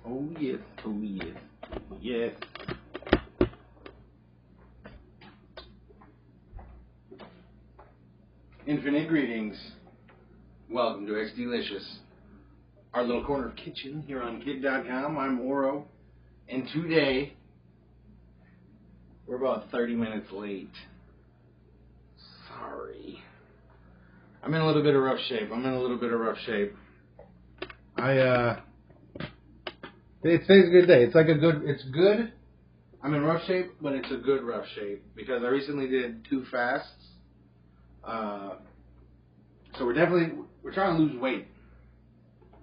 Oh yes, oh yes, oh yes. Infinite greetings. Welcome to XDlicious, our little corner kitchen here on kid.com. I'm Oro, and today we're about 30 minutes late. Sorry. I'm in a little bit of rough shape. Today's a good day. It's good. I'm in rough shape, but it's a good rough shape because I recently did 2 fasts. So we're trying to lose weight.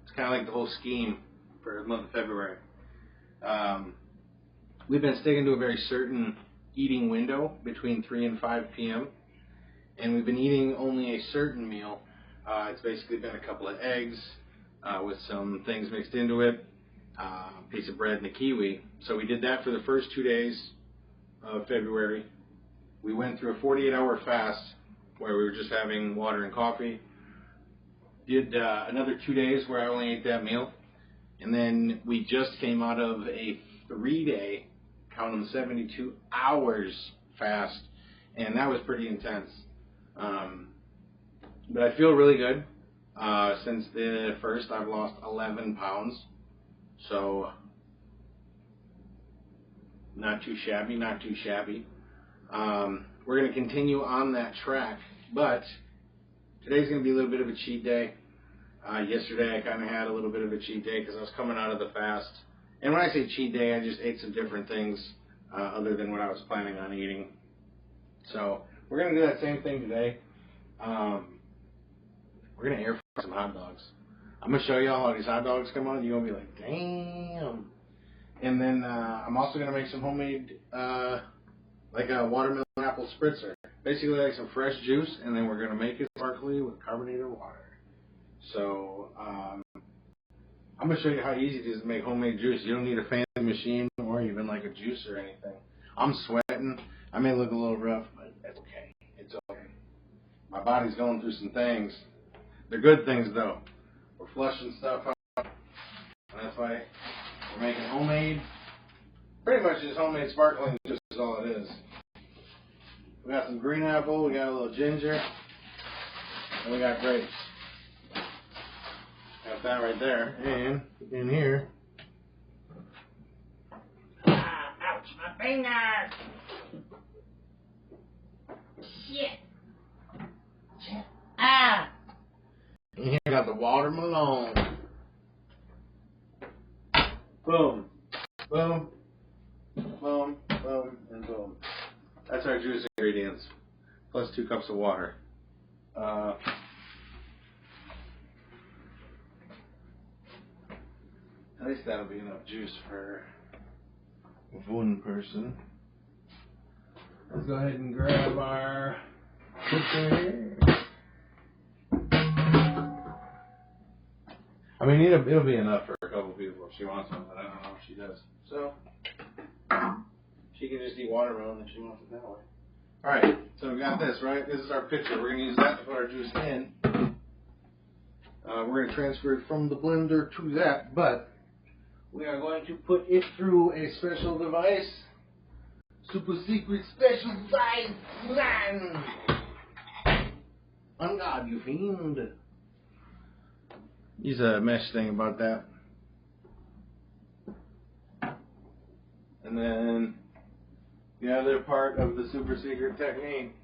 It's kind of like the whole scheme for the month of February. We've been sticking to a very certain eating window between 3 and 5 p.m. And we've been eating only a certain meal. It's basically been a couple of eggs with some things mixed into it, a piece of bread and a kiwi. So we did that for the first 2 days of February. We went through a 48-hour fast where we were just having water and coffee. Did another 2 days where I only ate that meal. And then we just came out of a 3-day, count them 72 hours fast. And that was pretty intense. But I feel really good. Since the first, I've lost 11 pounds. So, not too shabby. We're going to continue on that track. But today's going to be a little bit of a cheat day. Yesterday I kind of had a little bit of a cheat day because I was coming out of the fast. And when I say cheat day, I just ate some different things other than what I was planning on eating. So we're going to do that same thing today. We're going to air fry some hot dogs. I'm going to show y'all how these hot dogs come out. You're going to be like, damn. And then I'm also going to make some homemade, like a watermelon apple spritzer. Basically like some fresh juice, and then we're going to make it sparkly with carbonated water. So, I'm going to show you how easy it is to make homemade juice. You don't need a fancy machine or even like a juice or anything. I'm sweating. I may look a little rough, but that's okay. It's okay. My body's going through some things. They're good things, though. We're flushing stuff out. And that's why we're making homemade. Pretty much just homemade sparkling juice is all it is. We got some green apple. We got a little ginger. And we got grapes. Got that right there. And in here. Ouch, my finger! Shit! Ah! And here we got the watermelon. Boom. Boom. Boom. Boom. And boom. That's our juice ingredients. Plus 2 cups of water. At least that'll be enough juice for one person. Let's go ahead and grab our cooker. I mean, it'll be enough for a couple people if she wants one, but I don't know if she does. So, she can just eat watermelon if she wants it that way. Alright, so we got this, right? This is our pitcher. We're going to use that to put our juice in. We're going to transfer it from the blender to that, but we are going to put it through a special device. Super secret special device. On God, you fiend. Use a mesh thing about that. And then the other part of the super secret technique.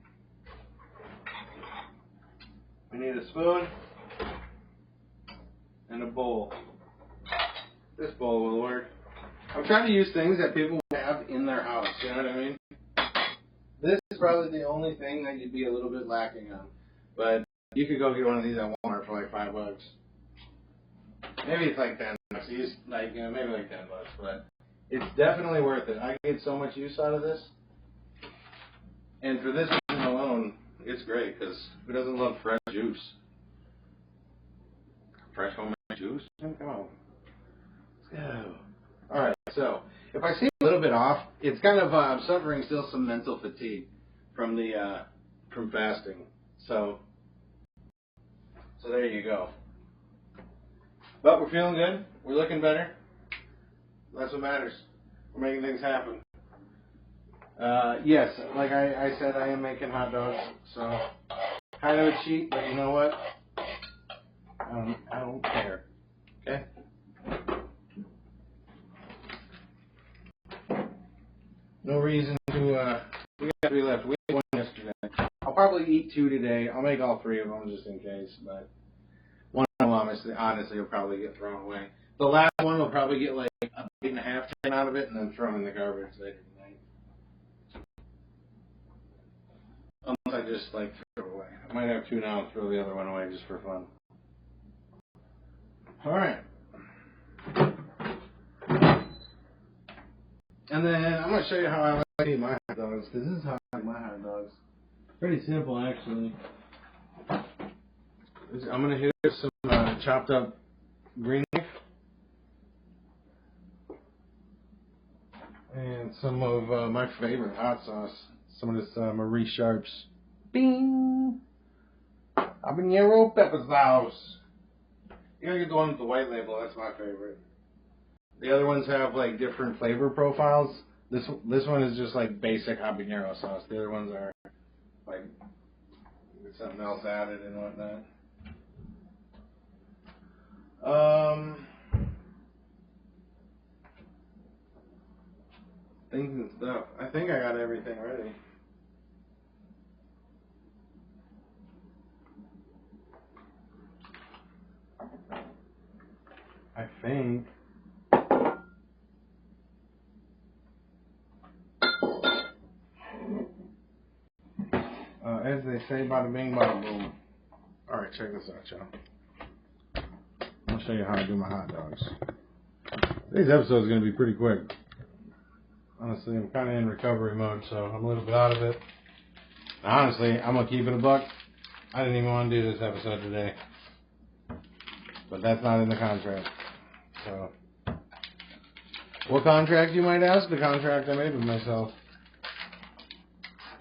We need a spoon and a bowl. This bowl will work. I'm trying to use things that people have in their house, you know what I mean? This is probably the only thing that you'd be a little bit lacking on. But you could go get one of these at Walmart for like $5. Maybe it's like $10. Maybe like $10, but it's definitely worth it. I get so much use out of this. And for this reason alone, it's great, because who doesn't love fresh juice? Fresh homemade juice? Come on. Go. Alright, so if I seem a little bit off, it's kind of I'm suffering still some mental fatigue from the from fasting. So there you go. But we're feeling good. We're looking better. That's what matters. We're making things happen. Yes, like I said, I am making hot dogs, so kind of a cheat, but you know what? I don't care. Okay? No reason to, we got 3 left. We had 1 yesterday. I'll probably eat 2 today. I'll make all 3 of them just in case, but 1 of them honestly will probably get thrown away. The last one will probably get like a bite and a half out of it and then thrown in the garbage later tonight. Unless I just like throw it away. I might have 2 now and throw the other one away just for fun. Alright. And then I'm going to show you how I like to eat my hot dogs, because this is how I like my hot dogs. Pretty simple, actually. I'm going to hit it with some chopped up green leaf. And some of my favorite hot sauce. Some of this Marie Sharp's Bing Habanero pepper sauce. You gotta get the one with the white label, that's my favorite. The other ones have like different flavor profiles. This one is just like basic habanero sauce. The other ones are like with something else added and whatnot. Things and stuff. I think I got everything ready. I think. As they say, bada bing, bada boom. Alright, check this out, y'all. I'll show you how I do my hot dogs. Today's episode is going to be pretty quick. Honestly, I'm kind of in recovery mode, so I'm a little bit out of it. Honestly, I'm going to keep it a buck. I didn't even want to do this episode today. But that's not in the contract. So, what contract, you might ask? The contract I made with myself.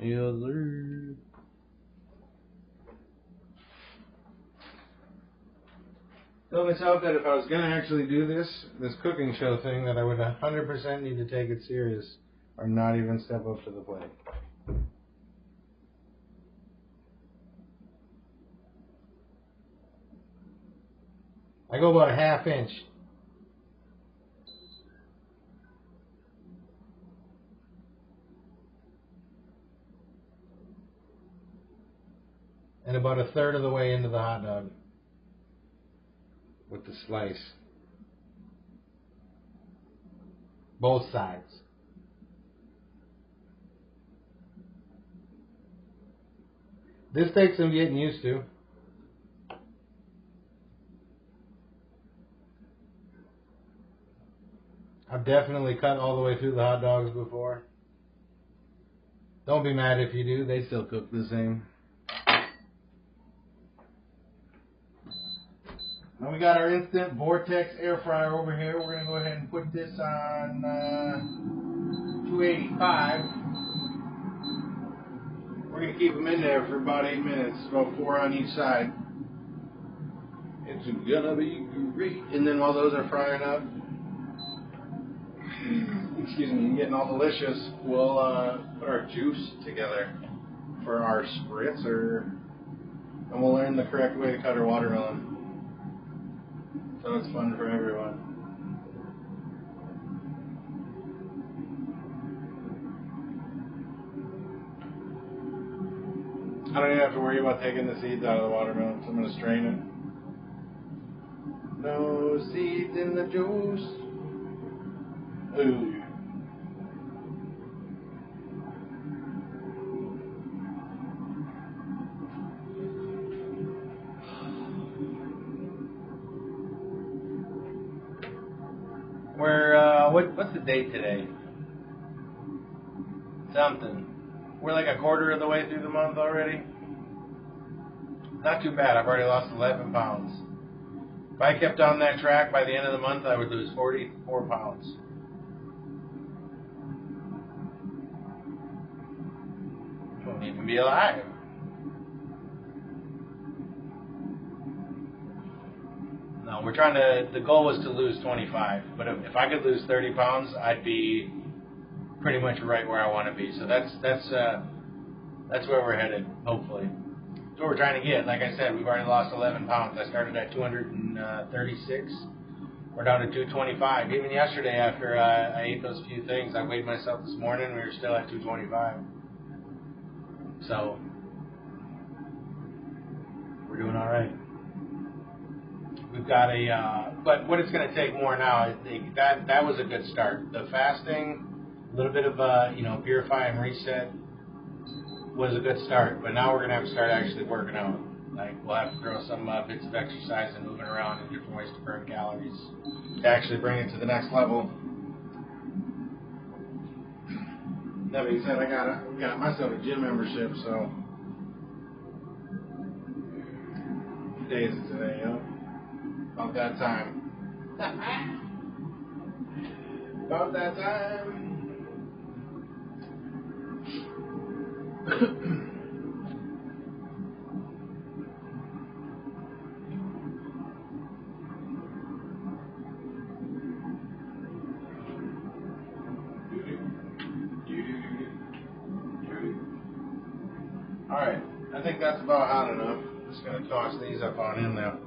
Yes, sir. Told myself that if I was going to actually do this cooking show thing, that I would 100% need to take it serious or not even step up to the plate. I go about a ½ inch. And about 1/3 of the way into the hot dog with the slice. Both sides. This takes some getting used to. I've definitely cut all the way through the hot dogs before. Don't be mad if you do, they still cook the same. Now we got our instant vortex air fryer over here. We're going to go ahead and put this on 285. We're going to keep them in there for about 8 minutes, about 4 on each side. It's going to be great. And then while those are frying up, excuse me, getting all delicious, we'll put our juice together for our Spritzer. And we'll learn the correct way to cut our watermelon. So it's fun for everyone. I don't even have to worry about taking the seeds out of the watermelon, so I'm going to strain it. No seeds in the juice. Ooh. What's the date today? Something. We're like 1/4 of the way through the month already. Not too bad. I've already lost 11 pounds. If I kept on that track, by the end of the month, I would lose 44 pounds. I won't even be alive. No, We're trying to. The goal was to lose 25, but if I could lose 30 pounds, I'd be pretty much right where I want to be. So that's where we're headed. Hopefully, that's what we're trying to get. Like I said, we've already lost 11 pounds. I started at 236. We're down to 225. Even yesterday, after I ate those few things, I weighed myself this morning. We were still at 225. So we're doing all right. We've got but what it's going to take more now, I think that was a good start. The fasting, a little bit of, purify and reset was a good start. But now we're going to have to start actually working out. Like, we'll have to throw some bits of exercise and moving around and different ways to burn calories to actually bring it to the next level. That being said, I got myself a gym membership, so what day is it today, yo? About that time. About that time. Alright, I think that's about hot enough. Just going to toss these up on in now.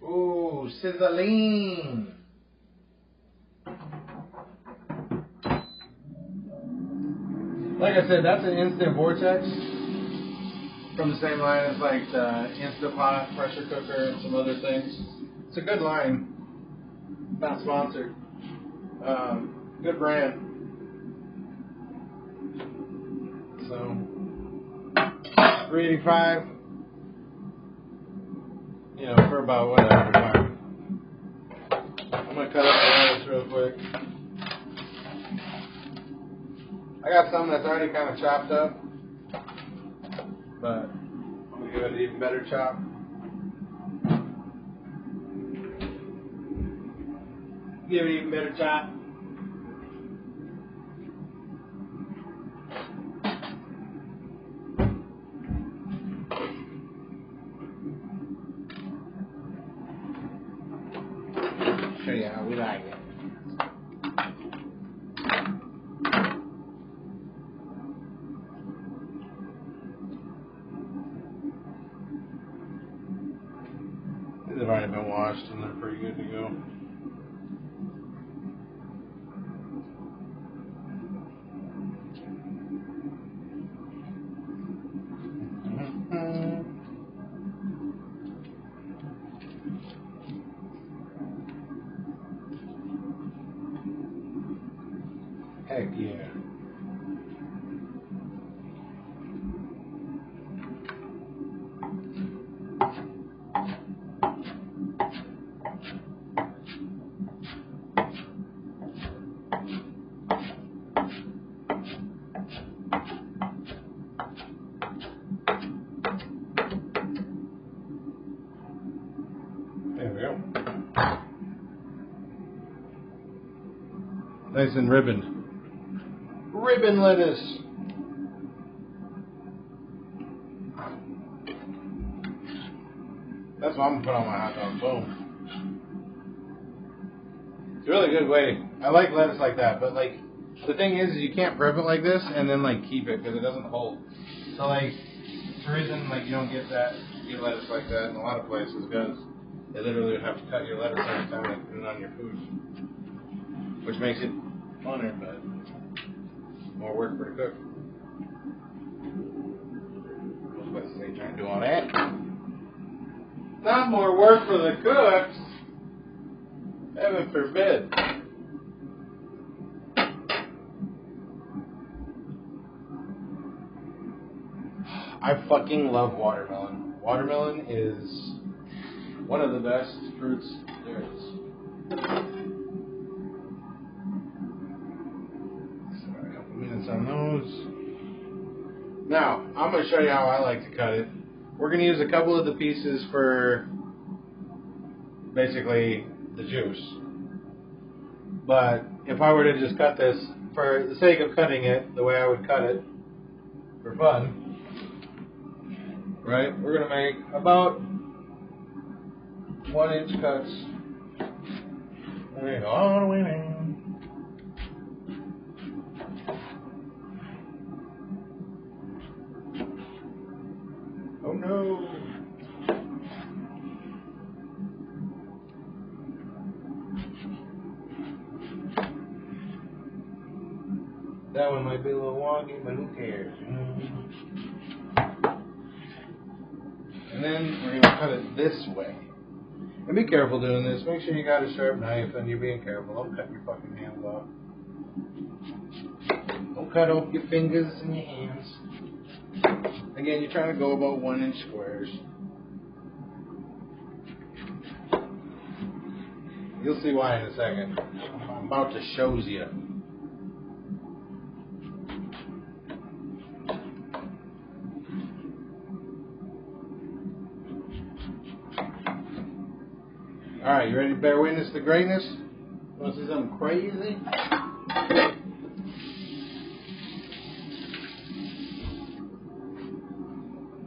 Ooh, sizzling. Like I said, that's an Instant Vortex from the same line as like the Instapot pressure cooker and some other things. It's a good line. Not sponsored. Good brand. So, 385. For about whatever time. I'm gonna cut up the lettuce real quick. I got some that's already kind of chopped up, but I'm gonna give it an even better chop. Give it an even better chop. Show you how we like it. These have already been washed and they're pretty good to go. Heck yeah. There we go. Nice and ribboned. Ribbon lettuce. That's what I'm gonna put on my hot dog. Boom. It's a really good way. I like lettuce like that, but like the thing is you can't prep it like this and then like keep it because it doesn't hold. So like the reason like you don't get lettuce like that in a lot of places because they literally would have to cut your lettuce every time they put it on your food, which makes it funner, but more work for the cook. Those places ain't trying to do all that. Not more work for the cooks. Heaven forbid. I fucking love watermelon. Watermelon is one of the best fruits there is. Minutes on those. Now, I'm going to show you how I like to cut it. We're going to use a couple of the pieces for basically the juice. But if I were to just cut this, for the sake of cutting it, the way I would cut it, for fun, right? We're gonna make about 1-inch cuts. There you go, all the way down. Oh no! That one might be a little wonky, but who cares? And then we're gonna cut it this way. And be careful doing this. Make sure you got a sharp knife and you're being careful. Don't cut your fucking hands off. Don't cut off your fingers and your hands. Again, you're trying to go about 1-inch squares. You'll see why in a second. I'm about to show you. Alright, you ready to bear witness to greatness? Want to see something crazy?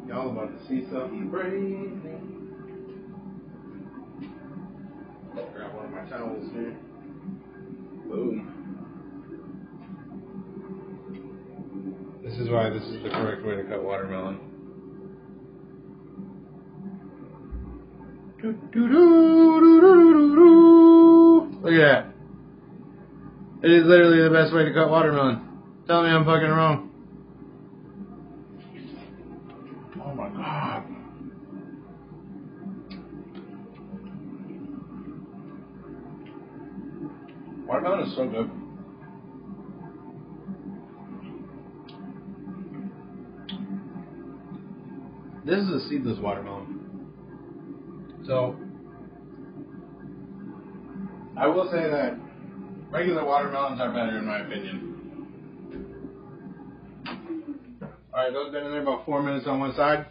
Y'all about to see something crazy. Grab one of my towels here. Boom. This is why this is the correct way to cut watermelon. Look at that. It is literally the best way to cut watermelon. Tell me I'm fucking wrong. Oh my god. Watermelon is so good. This is a seedless watermelon. So, I will say that regular watermelons are better in my opinion. Alright, those been in there about 4 minutes on one side.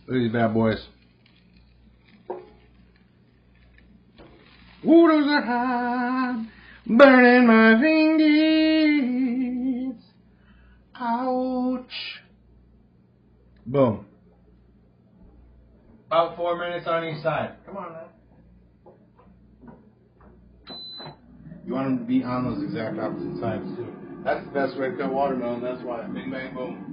Look at these bad boys. Ooh, those are hot, burning my fingers. Ouch. Boom. About 4 minutes on each side. Come on now. You want them to be on those exact opposite sides too. That's the best way to cut watermelon. That's why. Bing, bang, boom.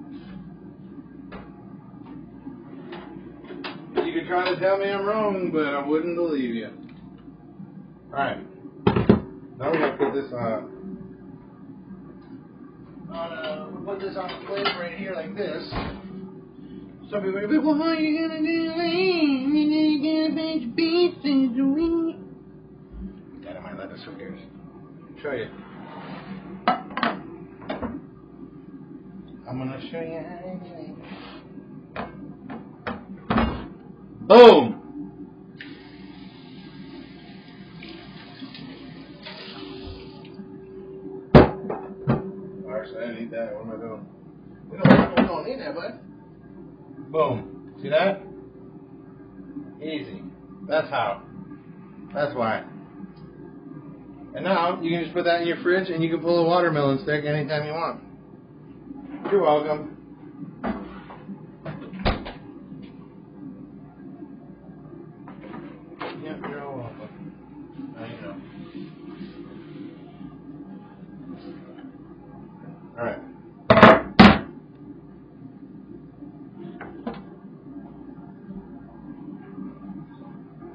You could try to tell me I'm wrong, but I wouldn't believe you. Alright. Now we're going to put this on. We'll put this on the plate right here like this. Some people are going to be, well, how are you going to do that? You get a bunch of pieces to eat. Dad might let us who cares. Show you. I'm going to show you how to do it. Boom! Actually, I need that. What am I doing? We don't need that, bud. Boom. See that? Easy. That's how. That's why. And now, you can just put that in your fridge and you can pull a watermelon stick anytime you want. You're welcome. Yep, you're all welcome. Now you know. Alright.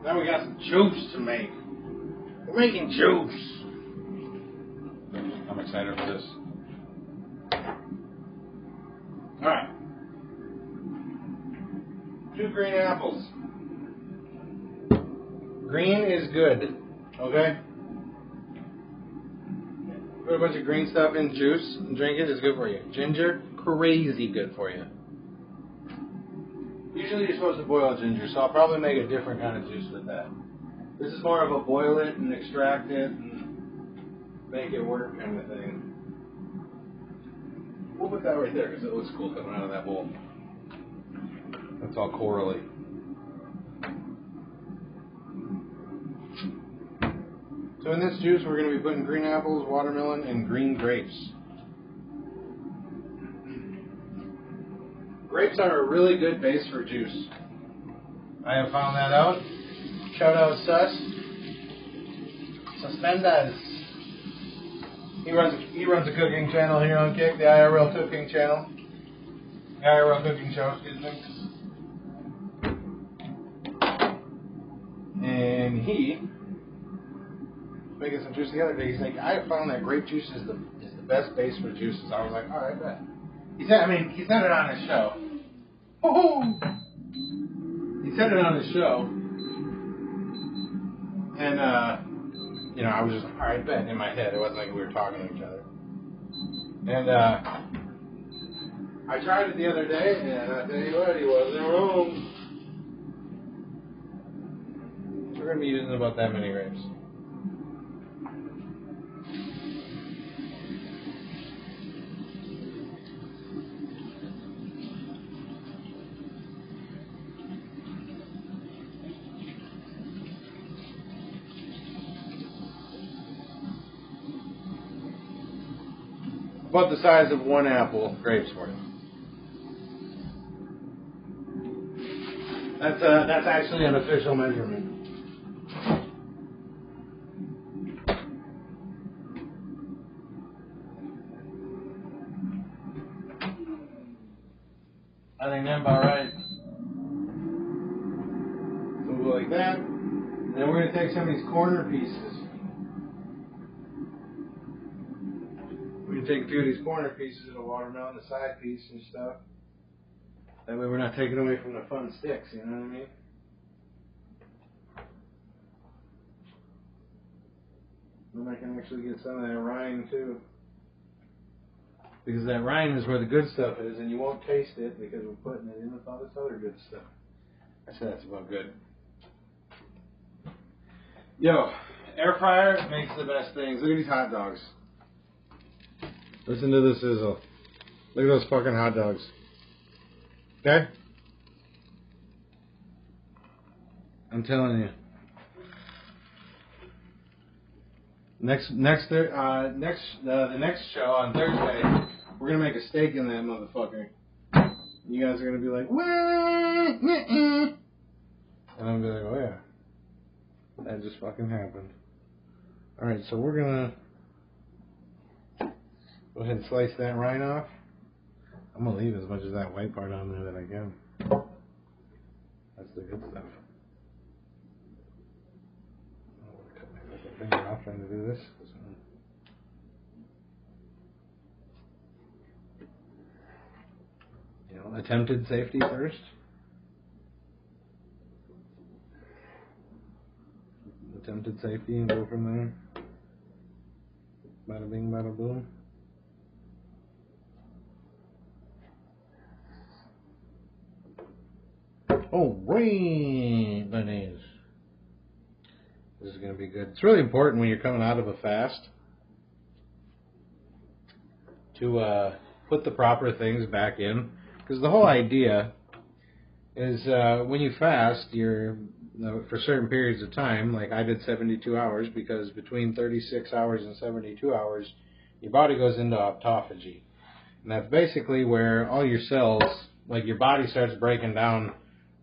Now we got some juice to make. We're making juice. I'm excited for this. Alright. 2 green apples. Green is good. Okay? Put a bunch of green stuff in juice and drink it. It's good for you. Ginger, crazy good for you. Usually you're supposed to boil ginger, so I'll probably make a different kind of juice with that. This is more of a boil it and extract it and make it work kind of thing. We'll put that right there because it looks cool coming out of that bowl. That's all corally. So in this juice we're going to be putting green apples, watermelon, and green grapes. Grapes are a really good base for juice. I have found that out. Shout out Sus. Suspenders. He runs a cooking channel here on Kick, the IRL cooking channel. The IRL cooking show, excuse me. And he making some juice the other day. He's like, I found that grape juice is the best base for juices. I was like, all right, bet. He said it on his show. Woo-hoo! He said it on his show, and I was just like, all right, bet in my head. It wasn't like we were talking to each other. And I tried it the other day, and I tell you what, he wasn't wrong. So we're gonna be using about that many grapes. About the size of one apple grapes worth. That's actually an official measurement. I think that's about right. So we'll go like that. And then we're going to take some of these corner pieces. We can take a few of these corner pieces of the watermelon, the side piece and stuff. That way we're not taking away from the fun sticks, you know what I mean? Then I can actually get some of that rind too. Because that rind is where the good stuff is, and you won't taste it because we're putting it in with all this other good stuff. I said that's about good. Yo, air fryer makes the best things. Look at these hot dogs. Listen to the sizzle. Look at those fucking hot dogs. Okay? I'm telling you. The next show on Thursday, we're gonna make a steak in that motherfucker. You guys are gonna be like, wah, and I'm gonna be like, oh yeah, that just fucking happened. All right, so we're gonna go ahead and slice that rind off. I'm gonna leave as much of that white part on there that I can. That's the good stuff. Finger off trying to do this. Attempted safety first. Attempted safety and go from there. Bada bing, bada boom. Oh, rain bunnies. This is going to be good. It's really important when you're coming out of a fast to put the proper things back in. Because the whole idea is when you fast, you're for certain periods of time, like I did 72 hours, because between 36 hours and 72 hours, your body goes into autophagy. And that's basically where all your cells, like your body starts breaking down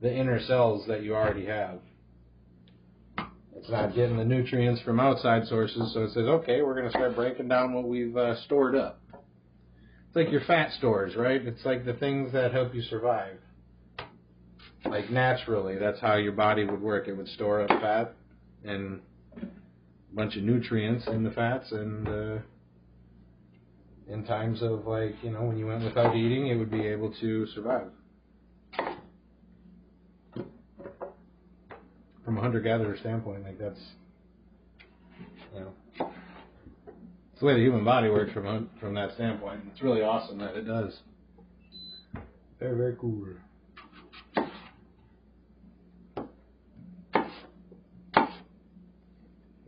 the inner cells that you already have. It's not getting the nutrients from outside sources, so it says, okay, we're going to start breaking down what we've stored up. It's like your fat stores, right? It's like the things that help you survive. Like naturally, that's how your body would work. It would store up fat and a bunch of nutrients in the fats, and in times of when you went without eating, it would be able to survive. From a hunter-gatherer standpoint, that's it's the way the human body works from that standpoint. It's really awesome that it does. Very, very cool.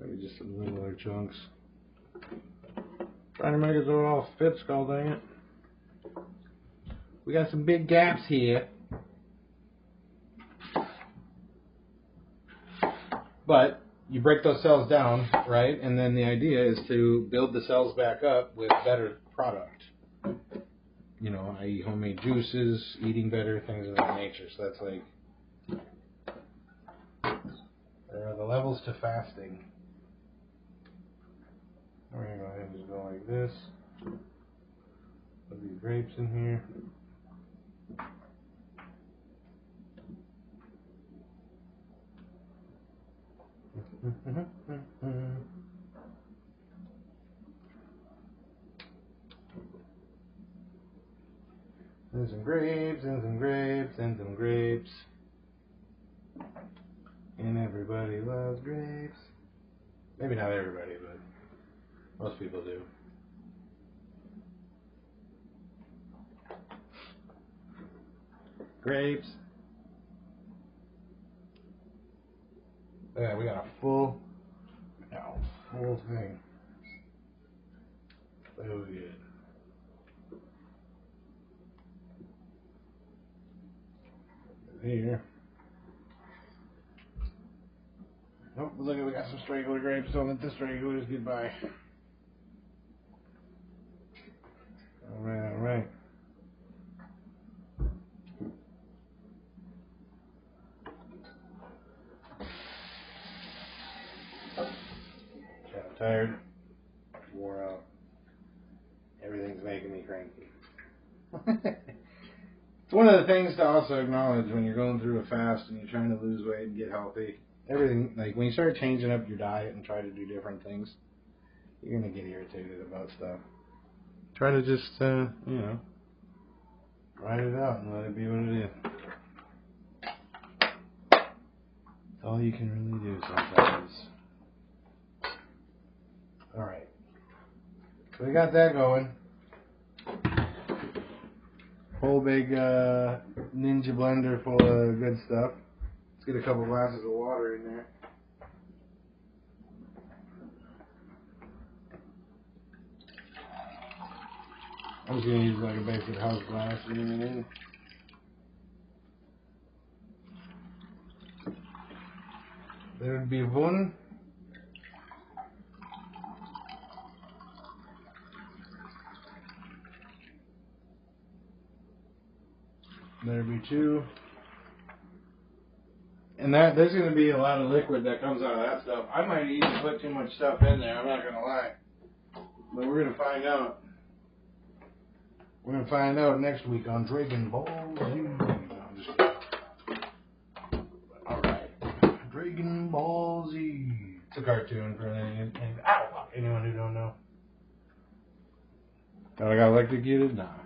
Maybe just some little chunks. Trying to make it so it all fits, god dang it. We got some big gaps here. But you break those cells down, right? And then the idea is to build the cells back up with better product. you know, I eat homemade juices, eating better, things of that nature. So that's like, there are the levels to fasting. We're going to go ahead and just go like this. Put these grapes in here. And some grapes, and some grapes, and some grapes. And everybody loves grapes. Maybe not everybody, but most people do. Grapes. Yeah, we got a full thing. So good. Here. Oh, look at, we got some straggler grapes. Don't let the stragglers get by. Alright, alright. I'm tired. Wore out. Everything's making me cranky. It's one of the things to also acknowledge when you're going through a fast and you're trying to lose weight and get healthy. Everything, like when you start changing up your diet and try to do different things, you're going to get irritated about stuff. Try to just, you know, ride it out and let it be what it is. That's all you can really do sometimes. Alright. So we got that going. Whole big Ninja blender full of good stuff. Let's get a couple glasses of water in there. I'm just going to use like a basic house glass and everything. There would be one. There'd be two. And that there's going to be a lot of liquid that comes out of that stuff. I might even put too much stuff in there, I'm not going to lie. But we're going to find out. We're going to find out next week on Dragon Ball Z. No, I'm just kidding. Alright. Dragon Ball Z. It's a cartoon for anyone who don't know. Thought I got electrocuted? Nah.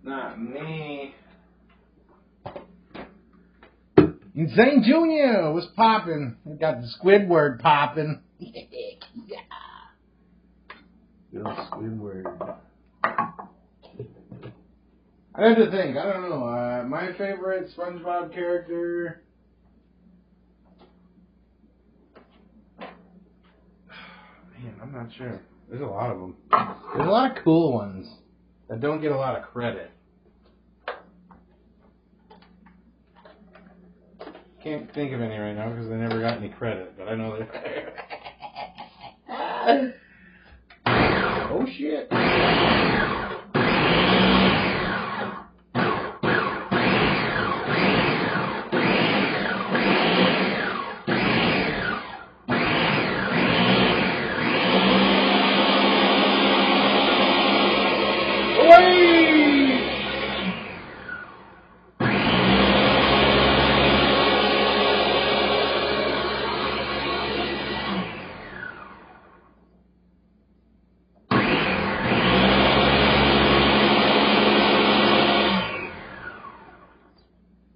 Not me. Insane Junior was popping. We got the Squidward popping. Yeah. Good old Squidward. I have to think. I don't know. My favorite SpongeBob character. Man, I'm not sure. There's a lot of them. There's a lot of cool ones that don't get a lot of credit. Can't think of any right now because they never got any credit, but I know they're Oh shit.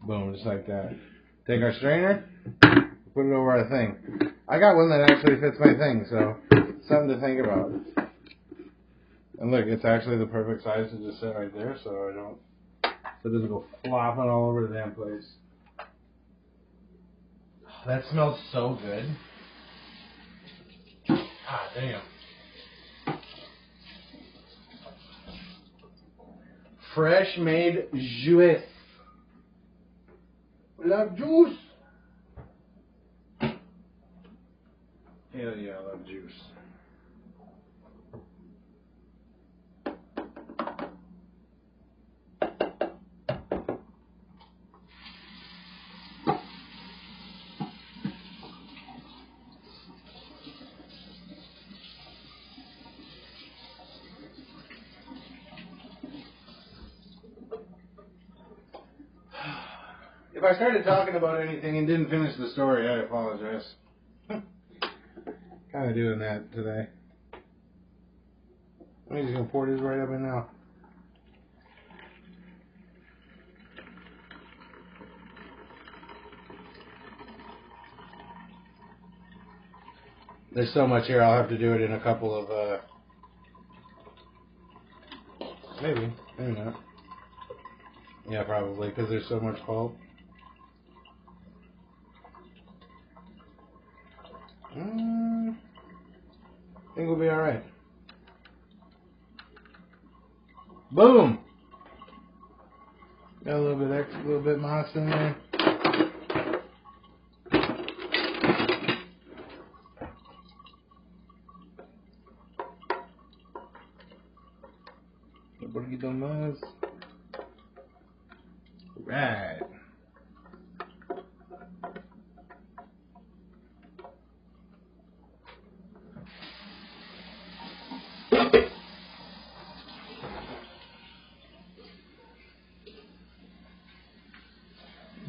Boom, just like that. Take our strainer, put it over our thing. I got one that actually fits my thing, so something to think about. And look, it's actually the perfect size to just sit right there, so it doesn't go flopping all over the damn place. Oh, that smells so good. Ah, damn. Fresh made juice. Love juice. Hell yeah, I love juice. If I started talking about anything and didn't finish the story, I apologize. Kind of doing that today. I'm just going to pour this right up in now. There's so much here, I'll have to do it in a couple of, maybe not. Yeah, probably, because there's so much pulp. I think we'll be alright. Boom! Got a little bit extra, a little bit moss in there. Un poquito más. Right.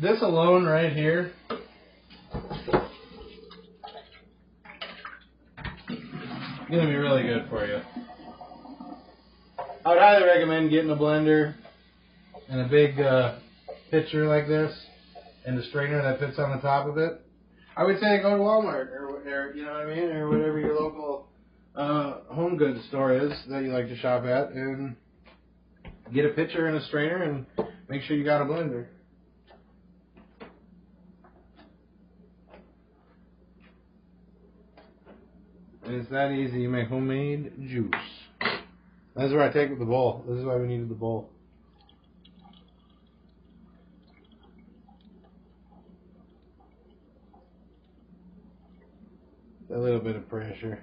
This alone right here gonna be really good for you. I would highly recommend getting a blender and a big pitcher like this and a strainer that fits on the top of it. I would say go to Walmart or you know what I mean, or whatever your local home goods store is that you like to shop at, and get a pitcher and a strainer and make sure you got a blender. And it's that easy. You make homemade juice. That's where I take with the bowl. This is why we needed the bowl. A little bit of pressure.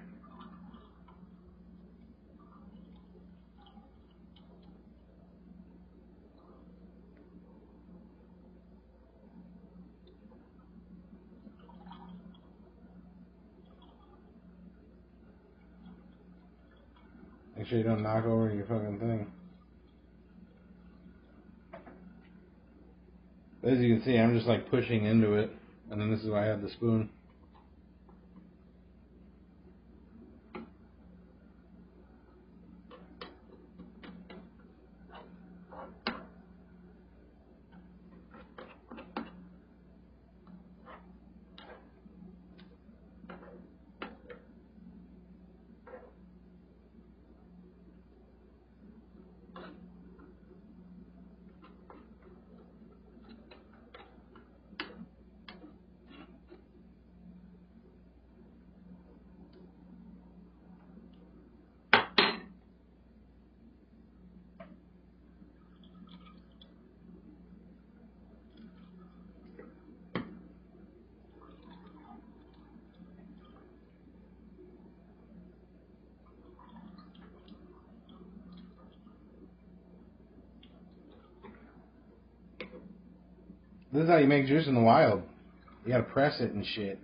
Make sure you don't knock over your fucking thing. As you can see, I'm just like pushing into it, and then this is why I have the spoon. This is how you make juice in the wild. You gotta press it and shit.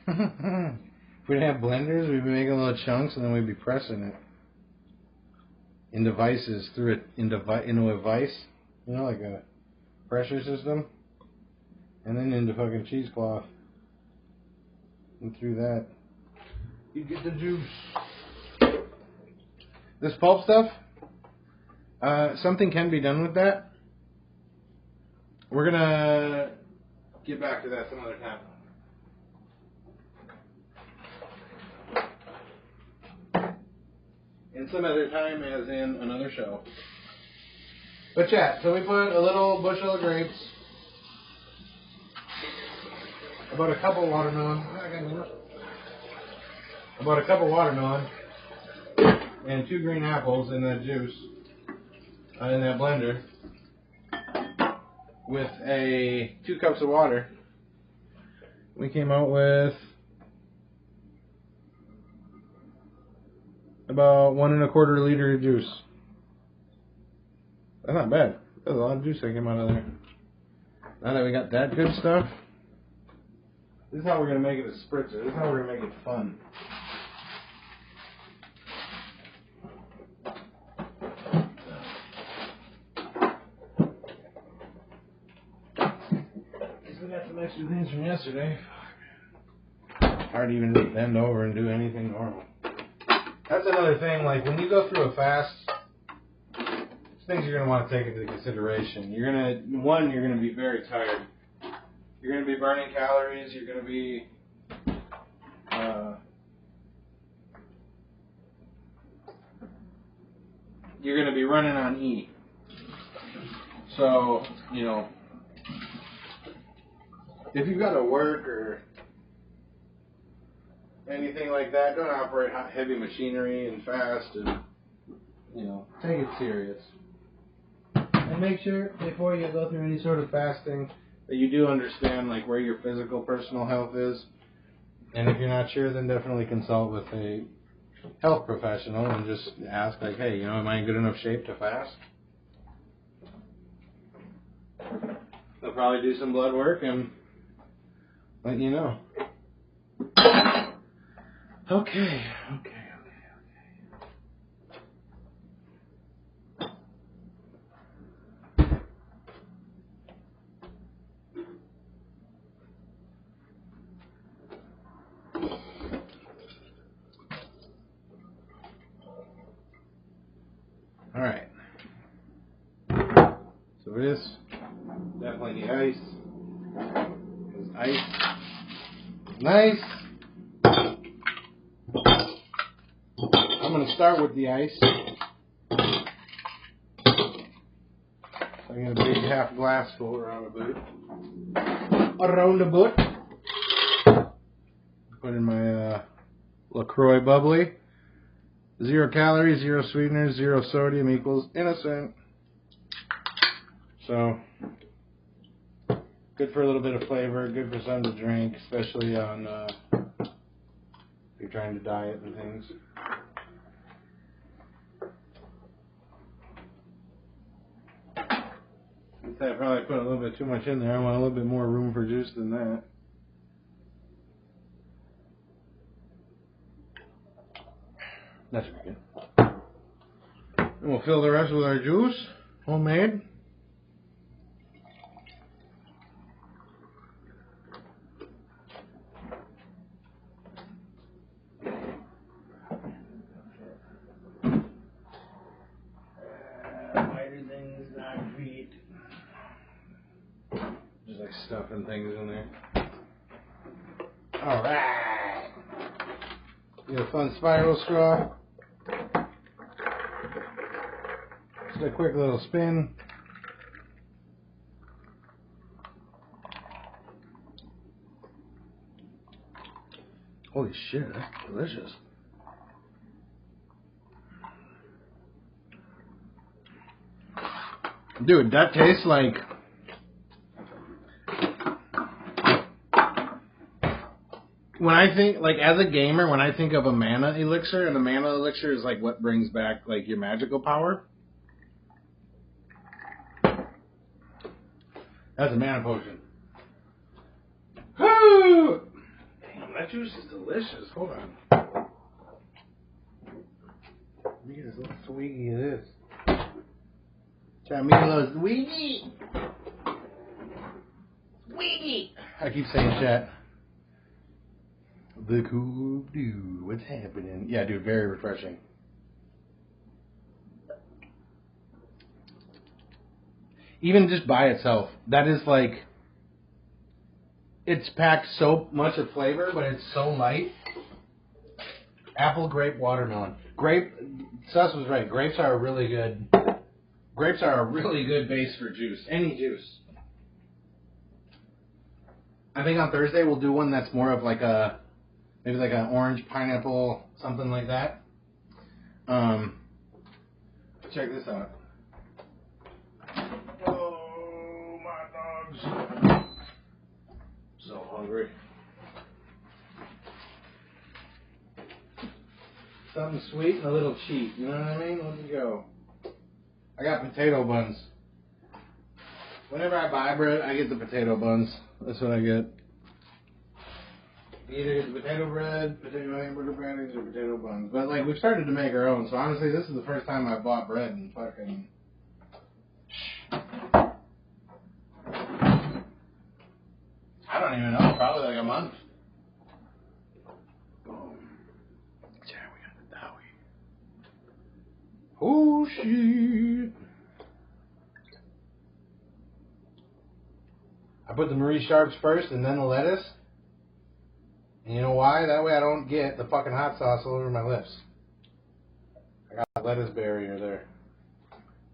If we didn't have blenders, we'd be making little chunks and then we'd be pressing it in devices through it into a vice, you know, like a pressure system, and then into fucking cheesecloth, and through that you get the juice. This pulp stuff, something can be done with that. We're gonna get back to that some other time. And some other time as in another show. But yeah, so we put a little bushel of grapes, about a couple watermelon, and 2 green apples in that juice, in that blender, with 2 cups of water. We came out with about 1 1/4 liter of juice. That's not bad. There's a lot of juice that came out of there. Now that we got that good stuff, this is how we're going to make it a spritzer. This is how we're going to make it fun. We got some extra things from yesterday. Hard to even bend over and do anything normal. That's another thing, like when you go through a fast, things you're going to want to take into consideration. You're going to be very tired. You're going to be burning calories. You're going to be running on E. So, you know, if you've got to work or anything like that, don't operate heavy machinery and fast, and, you know, take it serious. And make sure before you go through any sort of fasting that you do understand like where your physical personal health is. And if you're not sure, then definitely consult with a health professional and just ask like, hey, you know, am I in good enough shape to fast? They'll probably do some blood work and let you know. Okay. Alright. So this, definitely the ice. Is ice. Nice. I'm going to start with the ice. So I got a big half glass full around the boot. Put in my LaCroix bubbly. 0 calories, 0 sweeteners, 0 sodium equals innocent. So, good for a little bit of flavor, good for something to drink, especially on if you're trying to diet and things. I probably put a little bit too much in there. I want a little bit more room for juice than that. That's pretty good. And we'll fill the rest with our juice, homemade. Lighter things, not feet. Just like stuffing things in there. All right. Get a fun spiral straw. Just a quick little spin. Holy shit, that's delicious. Dude, that tastes like... When I think, like, as a gamer, when I think of a mana elixir, and the mana elixir is, like, what brings back, like, your magical power. That's a mana potion. Woo! Damn, that juice is delicious. Hold on. Let me get this little swiggy of this. Try to make a little swiggy. Swiggy! I keep saying chat. The cool dude, what's happening? Yeah, dude, very refreshing. Even just by itself, that is like, it's packed so much of flavor, but it's so light. Apple, grape, watermelon. Grape, Sus was right. Grapes are a really good base for juice. Any juice. I think on Thursday we'll do one that's more of like a, maybe like an orange, pineapple, something like that. Check this out. Oh, my dogs. So hungry. Something sweet and a little cheap. You know what I mean? Let's go. I got potato buns. Whenever I buy bread, I get the potato buns. That's what I get. You either get the potato bread, potato hamburger patties, or potato buns. But, like, we've started to make our own. So, honestly, this is the first time I bought bread in fucking... I don't even know. Probably like a month. Boom. Yeah, we got the dowie. Oh, shit. I put the Marie Sharps first and then the lettuce. And you know why? That way I don't get the fucking hot sauce all over my lips. I got a lettuce barrier there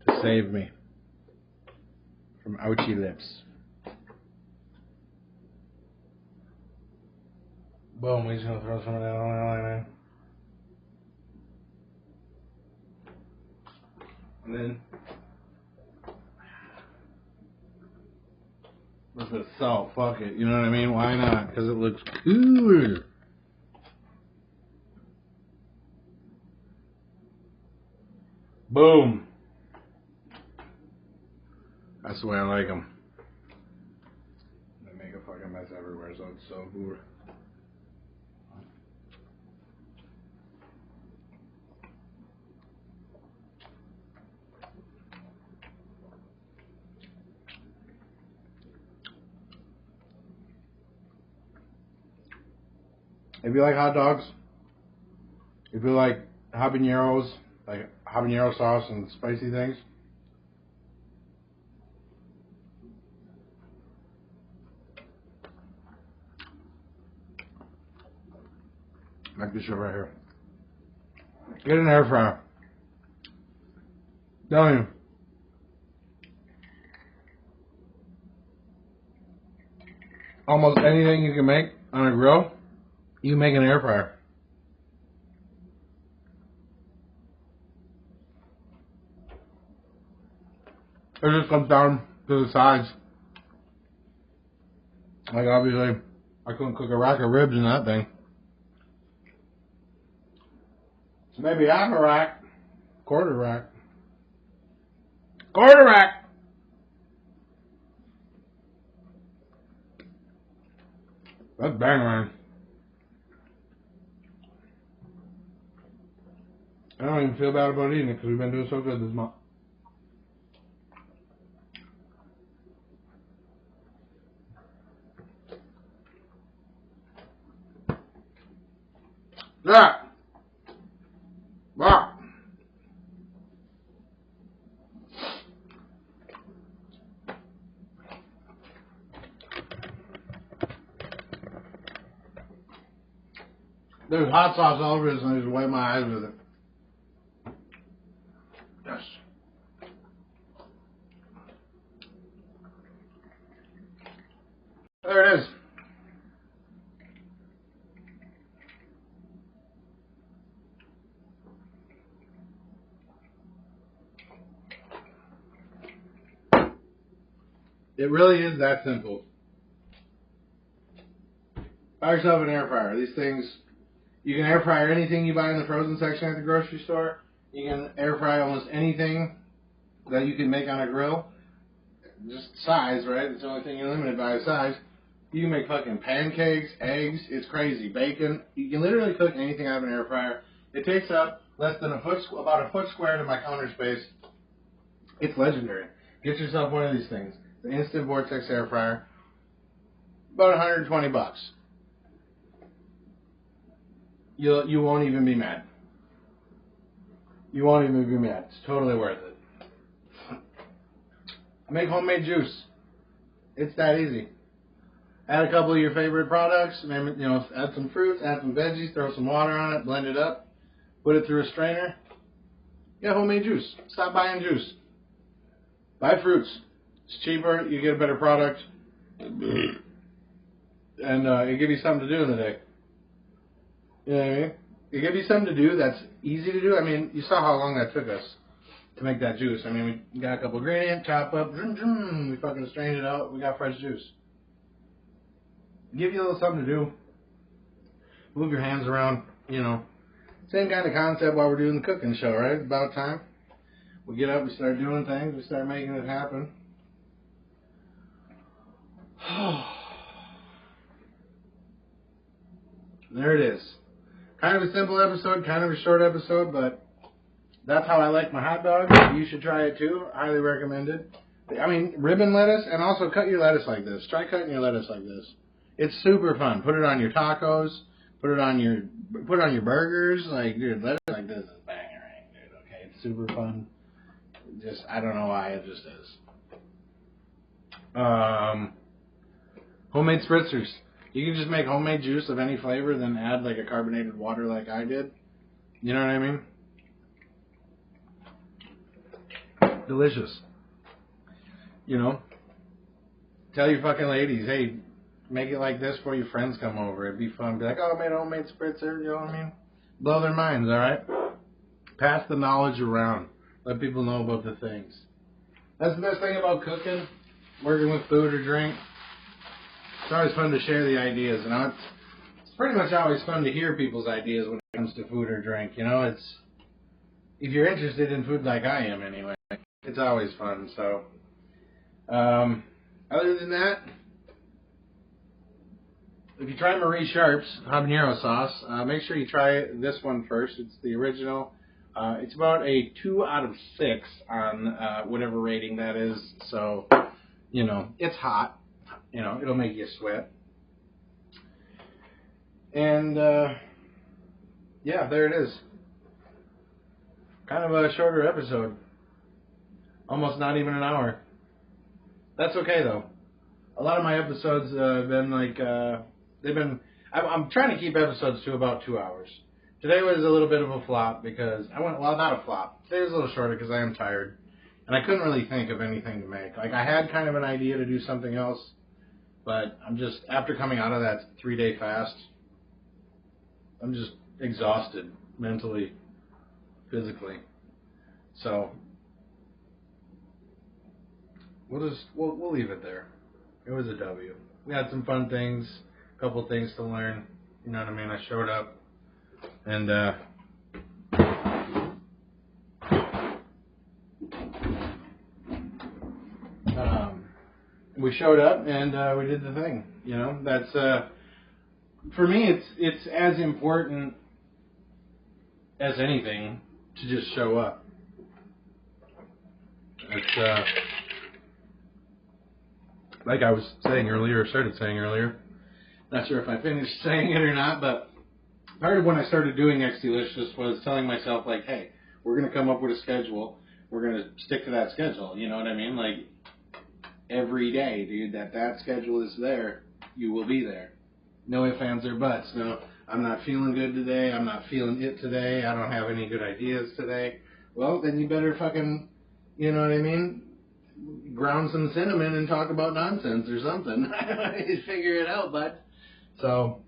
to save me from ouchy lips. Boom, we're just gonna throw some of that on there. And then a little bit of salt, fuck it, you know what I mean? Why not? Because it looks cool. Boom. That's the way I like them. They make a fucking mess everywhere, so it's so cool. If you like hot dogs, if you like habaneros, like habanero sauce and spicy things, like this shit right here. Get an air fryer. Tell you. Almost anything you can make on a grill, you can make an air fryer. It just comes down to the size. Like, obviously, I couldn't cook a rack of ribs in that thing. So maybe half a rack, quarter rack. Quarter rack! That's bang, man. I don't even feel bad about eating it because we've been doing so good this month. Yeah. Wow. There's hot sauce all over this and I just wipe my eyes with it. Yes. There it is. It really is that simple. Buy yourself an air fryer. These things, you can air fry anything you buy in the frozen section at the grocery store. You can air fry almost anything that you can make on a grill. Just size, right? It's the only thing you're limited by is size. You can make fucking pancakes, eggs, it's crazy. Bacon. You can literally cook anything out of an air fryer. It takes up less than about a foot square to my counter space. It's legendary. Get yourself one of these things. The Instant Vortex air fryer. About $120. You won't even be mad. You won't even be mad. It's totally worth it. Make homemade juice. It's that easy. Add a couple of your favorite products. Maybe, add some fruits, add some veggies, throw some water on it, blend it up, put it through a strainer. Yeah, homemade juice. Stop buying juice. Buy fruits. It's cheaper. You get a better product, and it gives you something to do in the day. You know what I mean? It gives you something to do that's easy to do. I mean, you saw how long that took us to make that juice. I mean, we got a couple ingredients, chop up, we fucking strained it out, we got fresh juice. Give you a little something to do. Move your hands around, Same kind of concept while we're doing the cooking show, right? About time. We get up, we start doing things, we start making it happen. There it is. Kind of a simple episode, kind of a short episode, but that's how I like my hot dogs. You should try it too. Highly recommend it. I mean, ribbon lettuce, and also cut your lettuce like this. Try cutting your lettuce like this. It's super fun. Put it on your tacos. Put it on your burgers. Like, dude, lettuce like this is banging, dude. Okay, it's super fun. Just, I don't know why, it just is. Homemade spritzers. You can just make homemade juice of any flavor, then add like a carbonated water like I did. You know what I mean? Delicious. You know? Tell your fucking ladies, hey, make it like this before your friends come over. It'd be fun. Be like, oh, I made a homemade spritzer. You know what I mean? Blow their minds, alright? Pass the knowledge around. Let people know about the things. That's the best thing about cooking, working with food or drink. It's always fun to share the ideas. You know, it's pretty much always fun to hear people's ideas when it comes to food or drink. You know, it's if you're interested in food like I am anyway, it's always fun. So, other than that, if you try Marie Sharp's habanero sauce, make sure you try this one first. It's the original. It's about a 2 out of 6 on whatever rating that is. So, you know, it's hot. You know, it'll make you sweat. And, yeah, there it is. Kind of a shorter episode. Almost not even an hour. That's okay, though. A lot of my episodes have been like, I'm trying to keep episodes to about 2 hours. Today was a little bit of a flop because not a flop. Today was a little shorter because I am tired. And I couldn't really think of anything to make. Like, I had kind of an idea to do something else. But I'm just, after coming out of that 3-day fast, I'm just exhausted mentally, physically. So, we'll leave it there. It was a W. We had some fun things, a couple things to learn. You know what I mean? I showed up and, we showed up and we did the thing. You know, that's for me. It's as important as anything to just show up. It's like I was saying earlier, started saying earlier. Not sure if I finished saying it or not, but part of when I started doing XDlicious was telling myself like, hey, we're gonna come up with a schedule. We're gonna stick to that schedule. You know what I mean? Like, every day, dude, that schedule is there, you will be there. No ifs, ands, or buts. No, I'm not feeling good today. I'm not feeling it today. I don't have any good ideas today. Well, then you better fucking, you know what I mean? Ground some cinnamon and talk about nonsense or something. Figure it out, bud. So,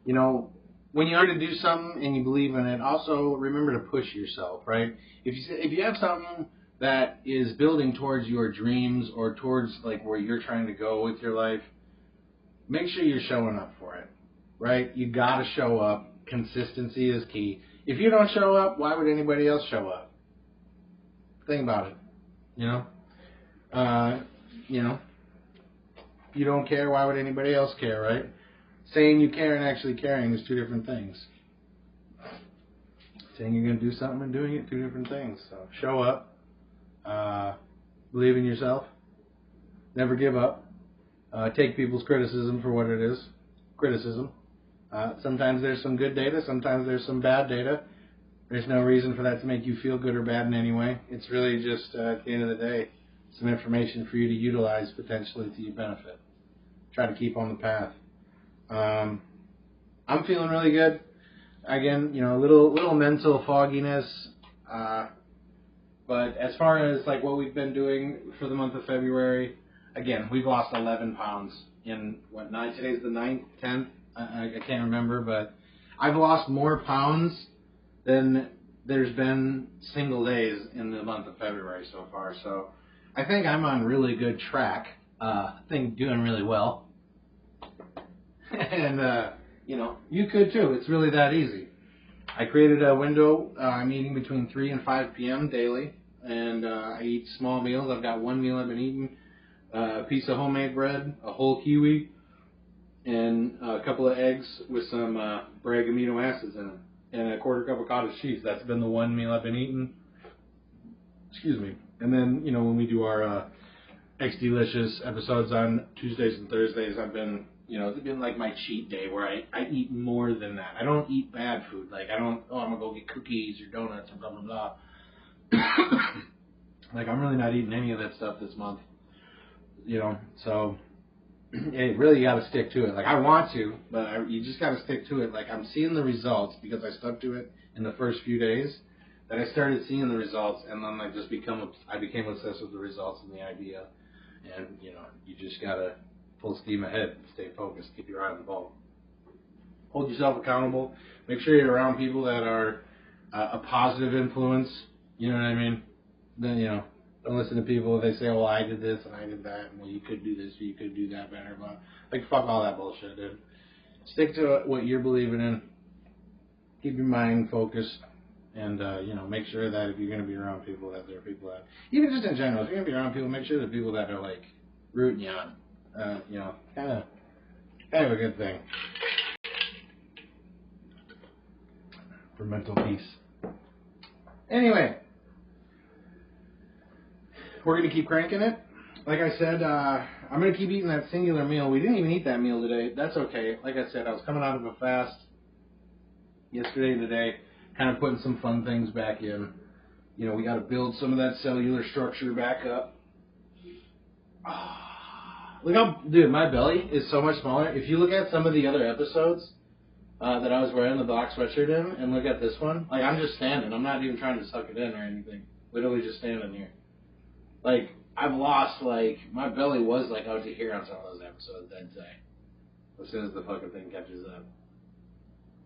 you know, when you are to do something and you believe in it, also remember to push yourself, right? If you have something that is building towards your dreams or towards like where you're trying to go with your life, make sure you're showing up for it, right? You gotta show up. Consistency is key. If you don't show up, why would anybody else show up? Think about it. You know, if you don't care, why would anybody else care, right? Saying you care and actually caring is two different things. Saying you're gonna do something and doing it, two different things. So show up. Believe in yourself. Never give up. Take people's criticism for what it is. Criticism. Sometimes there's some good data. Sometimes there's some bad data. There's no reason for that to make you feel good or bad in any way. It's really just, at the end of the day, some information for you to utilize potentially to your benefit. Try to keep on the path. I'm feeling really good. Again, you know, a little mental fogginess. But as far as like what we've been doing for the month of February, again, we've lost 11 pounds in today's the 9th, 10th, I can't remember, but I've lost more pounds than there's been single days in the month of February so far. So I think I'm on really good track. I think doing really well. And, you know, you could too. It's really that easy. I created a window. I'm eating between 3 and 5 p.m. daily, and I eat small meals. I've got one meal I've been eating, a piece of homemade bread, a whole kiwi, and a couple of eggs with some Bragg amino acids in them, and a quarter cup of cottage cheese. That's been the one meal I've been eating. Excuse me. And then, you know, when we do our XDlicious episodes on Tuesdays and Thursdays, I've been, you know, it's been like my cheat day where I eat more than that. I don't eat bad food. Like, I don't, I'm going to go get cookies or donuts or blah, blah, blah. Like, I'm really not eating any of that stuff this month, you know, so hey, really you got to stick to it. Like, I want to, but you just got to stick to it. Like, I'm seeing the results because I stuck to it in the first few days. Then I started seeing the results, and then I became obsessed with the results and the idea. And, you know, you just got to full steam ahead, stay focused, keep your eye on the ball. Hold yourself accountable. Make sure you're around people that are a positive influence. You know what I mean? Then, you know, don't listen to people if they say, well, I did this and I did that, and well, you could do this or you could do that better. But, like, fuck all that bullshit, dude. Stick to what you're believing in. Keep your mind focused. And, you know, make sure that if you're going to be around people, that there are people that, even just in general, if you're going to be around people, make sure there are people that are, like, rooting you on. You know, kind of a good thing for mental peace. Anyway, we're going to keep cranking it. Like I said, I'm going to keep eating that singular meal. We didn't even eat that meal today. That's okay. Like I said, I was coming out of a fast yesterday and today. Kind of putting some fun things back in. You know, we got to build some of that cellular structure back up. Look how, dude, my belly is so much smaller. If you look at some of the other episodes that I was wearing the black sweatshirt in, and look at this one, like, I'm just standing. I'm not even trying to suck it in or anything. Literally just standing here. Like, I've lost, like, my belly was, like, out to here on some of those episodes, I'd say. As soon as the fucking thing catches up.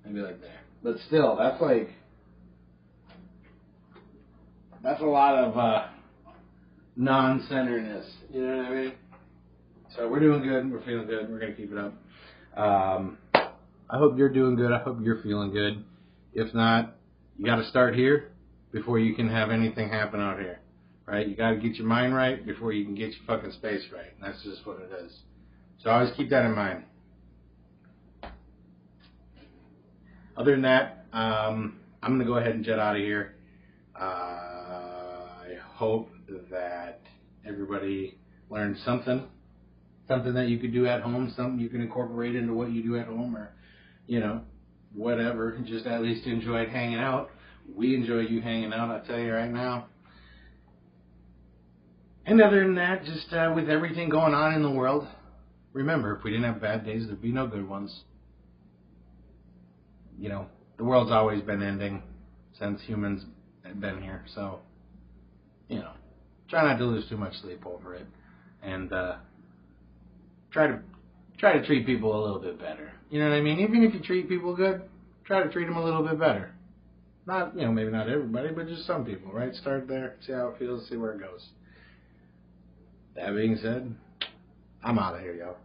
Maybe like there. But still, that's like, that's a lot of non-centeredness. You know what I mean? So we're doing good. We're feeling good. We're going to keep it up. I hope you're doing good. I hope you're feeling good. If not, you got to start here before you can have anything happen out here. Right? You got to get your mind right before you can get your fucking space right. And that's just what it is. So always keep that in mind. Other than that, I'm going to go ahead and jet out of here. I hope that everybody learned something that you could do at home, something you can incorporate into what you do at home, or, you know, whatever. Just at least enjoyed hanging out. We enjoy you hanging out, I'll tell you right now. And other than that, just with everything going on in the world, remember, if we didn't have bad days, there'd be no good ones. You know, the world's always been ending since humans have been here. So, you know, try not to lose too much sleep over it. And try to treat people a little bit better. You know what I mean? Even if you treat people good, try to treat them a little bit better. Not, you know, maybe not everybody, but just some people, right? Start there, see how it feels, see where it goes. That being said, I'm out of here, y'all.